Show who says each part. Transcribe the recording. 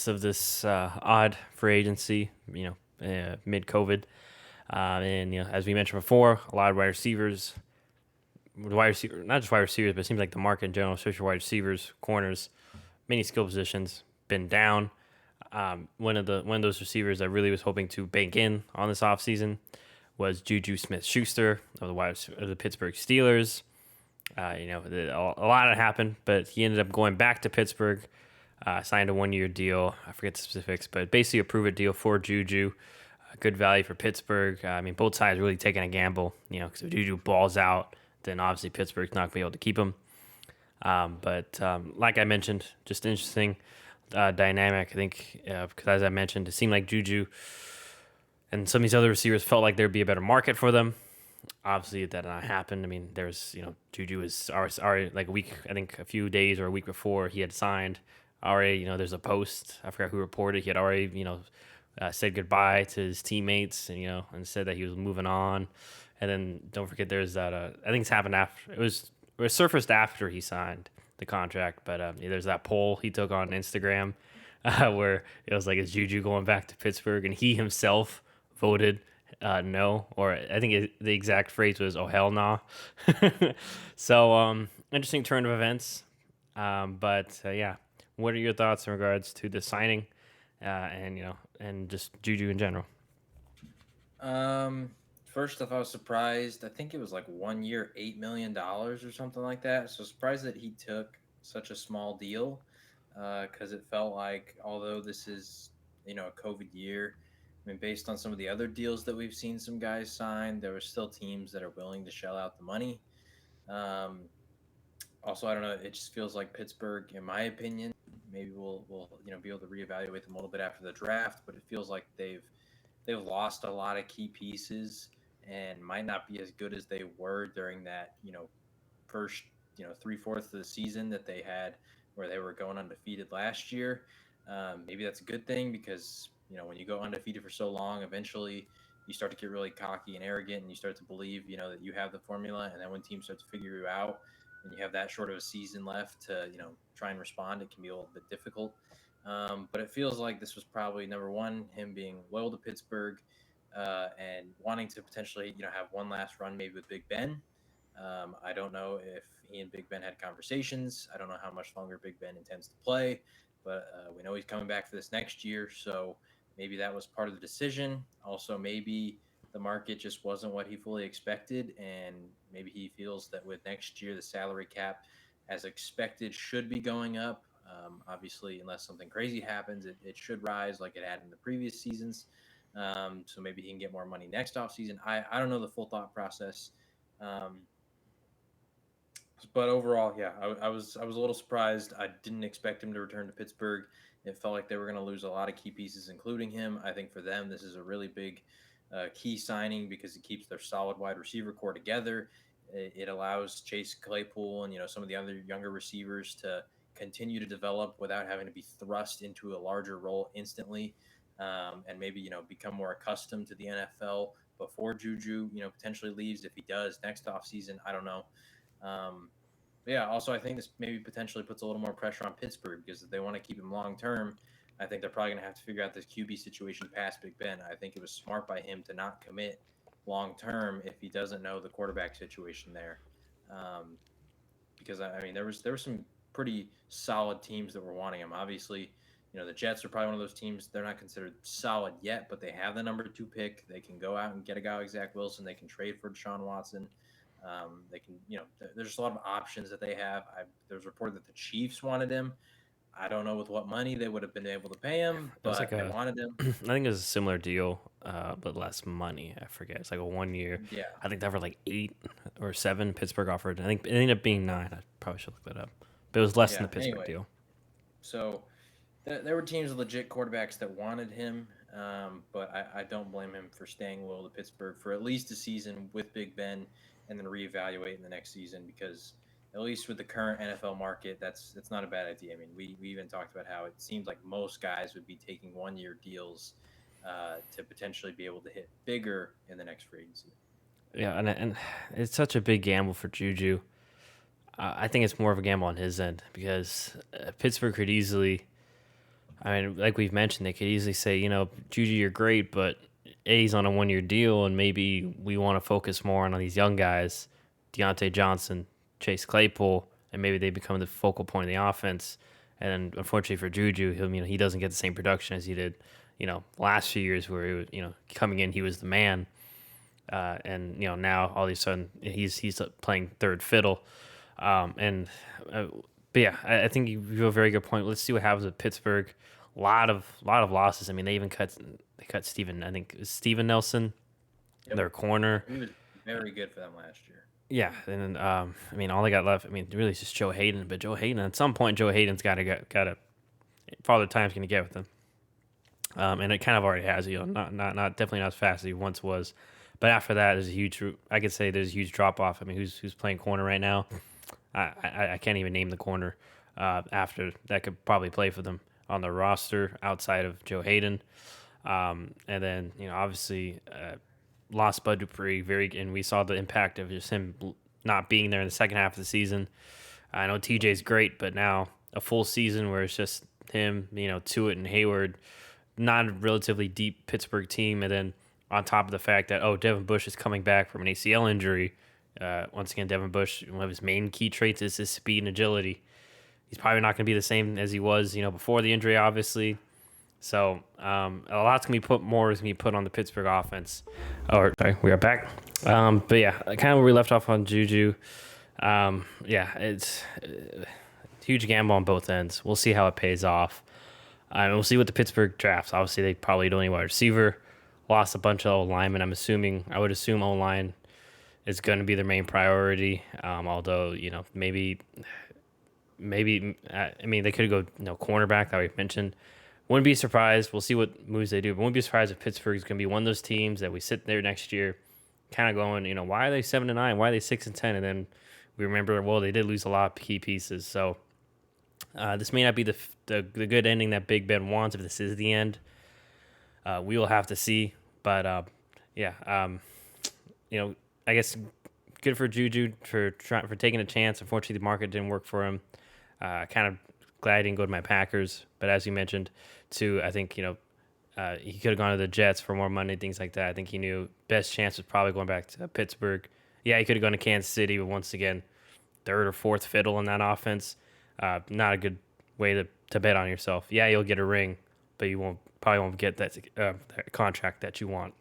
Speaker 1: midst of this odd free agency, mid-COVID. And, as we mentioned before, a lot of not just wide receivers, but it seems like the market in general, especially wide receivers, corners, many skill positions, been down. One of those receivers I really was hoping to bank in on this offseason was Juju Smith-Schuster of the Pittsburgh Steelers. A lot had happened, but he ended up going back to Pittsburgh, signed a 1-year deal. I forget the specifics, but basically a prove-it deal for Juju. Good value for Pittsburgh. Both sides really taking a gamble, because if Juju balls out, then obviously Pittsburgh's not going to be able to keep him. But like I mentioned, just interesting dynamic. I think, because as I mentioned, it seemed like Juju and some of these other receivers felt like there'd be a better market for them. Obviously, that did not happen. There's, Juju is already like a week, I think a few days or a week before he had signed. Already, there's a post. I forgot who reported. He had already, said goodbye to his teammates and said that he was moving on. And then don't forget there's that, I think it's happened after, it was surfaced after he signed the contract. But there's that poll he took on Instagram where it was like, is Juju going back to Pittsburgh? And he himself voted no, or I think the exact phrase was, "Oh hell nah." So interesting turn of events. But yeah, what are your thoughts in regards to the signing, and just Juju in general?
Speaker 2: First off, I was surprised. I think it was like 1 year, $8 million or something like that. So surprised that he took such a small deal, because it felt like, although this is a COVID year, based on some of the other deals that we've seen some guys sign, there were still teams that are willing to shell out the money. Um, Also, I don't know. It just feels like Pittsburgh, in my opinion. Maybe we'll be able to reevaluate them a little bit after the draft, but it feels like they've lost a lot of key pieces and might not be as good as they were during that first 3/4 of the season that they had, where they were going undefeated last year. Maybe that's a good thing, because when you go undefeated for so long, eventually you start to get really cocky and arrogant, and you start to believe that you have the formula, and then when teams start to figure you out and you have that short of a season left to try and respond, it can be a little bit difficult. But it feels like this was probably number one, him being loyal to Pittsburgh, and wanting to potentially have one last run maybe with Big Ben. I don't know if he and Big Ben had conversations. I don't know how much longer Big Ben intends to play, but we know he's coming back for this next year. So maybe that was part of the decision. Also, maybe the market just wasn't what he fully expected. And maybe he feels that with next year, the salary cap, as expected, should be going up. Obviously, unless something crazy happens, it should rise like it had in the previous seasons. So maybe he can get more money next offseason. I don't know the full thought process. Um, but overall, yeah, I was a little surprised. I didn't expect him to return to Pittsburgh. It felt like they were going to lose a lot of key pieces, including him. I think for them, this is a really big key signing, because it keeps their solid wide receiver core together. It allows Chase Claypool and some of the other younger receivers to continue to develop without having to be thrust into a larger role instantly, and maybe become more accustomed to the NFL before Juju potentially leaves. If he does next offseason, I don't know. Um, but yeah, also I think this maybe potentially puts a little more pressure on Pittsburgh, because if they want to keep him long term, I think they're probably going to have to figure out this QB situation past Big Ben. I think it was smart by him to not commit long term if he doesn't know the quarterback situation there, um, because there were some pretty solid teams that were wanting him. Obviously, the Jets are probably one of those teams. They're not considered solid yet, but they have the number 2 pick. They can go out and get a guy like Zach Wilson. They can trade for Deshaun Watson. They can, there's a lot of options that they have. There's reported that the Chiefs wanted him. I don't know with what money they would have been able to pay him,
Speaker 1: It was
Speaker 2: but
Speaker 1: like
Speaker 2: they
Speaker 1: a,
Speaker 2: wanted him.
Speaker 1: I think it was a similar deal, but less money. I forget. It's like a 1 year.
Speaker 2: Yeah,
Speaker 1: I think that for like 8 or 7 Pittsburgh offered. I think it ended up being 9. I probably should look that up, but it was less than
Speaker 2: yeah.
Speaker 1: the Pittsburgh
Speaker 2: Anyway,
Speaker 1: deal.
Speaker 2: so there were teams with legit quarterbacks that wanted him, but I don't blame him for staying loyal to Pittsburgh for at least a season with Big Ben, and then reevaluate in the next season, because at least with the current NFL market, that's not a bad idea. We even talked about how it seems like most guys would be taking 1 year deals to potentially be able to hit bigger in the next free agency.
Speaker 1: Yeah, and it's such a big gamble for Juju. I think it's more of a gamble on his end, because Pittsburgh could easily. I mean, like we've mentioned, they could easily say, Juju, you're great, but A's on a 1 year deal, and maybe we want to focus more on these young guys, Deontay Johnson, Chase Claypool, and maybe they become the focal point of the offense. And unfortunately for Juju, he doesn't get the same production as he did, last few years where he was, coming in, he was the man. And now all of a sudden he's playing third fiddle. And but yeah, I think you have a very good point. Let's see what happens with Pittsburgh. Lot of losses. I mean, they cut Steven. I think it was Steven Nelson,
Speaker 2: Yep.
Speaker 1: their corner.
Speaker 2: He was very good for them last year.
Speaker 1: Yeah, and then I mean, all they got left. I mean, really, it's just Joe Hayden. But Joe Hayden, at some point, Joe Hayden's got to Father Time's going to get with him. And it kind of already has. Not definitely not as fast as he once was. But after that, there's a huge. I could say there's a huge drop off. I mean, who's playing corner right now? I can't even name the corner after that could probably play for them on the roster outside of Joe Hayden. And then obviously lost Bud Dupree and we saw the impact of just him not being there in the second half of the season. I know TJ's great, but now a full season where it's just him, Tuitt and Hayward, not a relatively deep Pittsburgh team, and then on top of the fact that Devin Bush is coming back from an ACL injury. Once again, Devin Bush, one of his main key traits is his speed and agility. He's probably not going to be the same as he was, before the injury, obviously. So a lot's going to be put on the Pittsburgh offense. Oh, sorry, we are back. But yeah, kind of where we left off on Juju. It's a huge gamble on both ends. We'll see how it pays off. We'll see what the Pittsburgh drafts. Obviously, they probably don't need wide receiver. Lost a bunch of O-linemen. I would assume O-line is going to be their main priority. Although, maybe, I mean, they could go, cornerback that we mentioned. Wouldn't be surprised. We'll see what moves they do. But wouldn't be surprised if Pittsburgh is going to be one of those teams that we sit there next year kind of going, why are they 7-9? Why are they 6-10? And then we remember, well, they did lose a lot of key pieces. So this may not be the good ending that Big Ben wants if this is the end. We will have to see. But, I guess good for Juju for taking a chance. Unfortunately, the market didn't work for him. Kind of glad I didn't go to my Packers. But as you mentioned, too, I think, he could have gone to the Jets for more money, things like that. I think he knew best chance was probably going back to Pittsburgh. Yeah, he could have gone to Kansas City, but once again, third or fourth fiddle in that offense. Not a good way to bet on yourself. Yeah, you'll get a ring, but you probably won't get that contract that you want.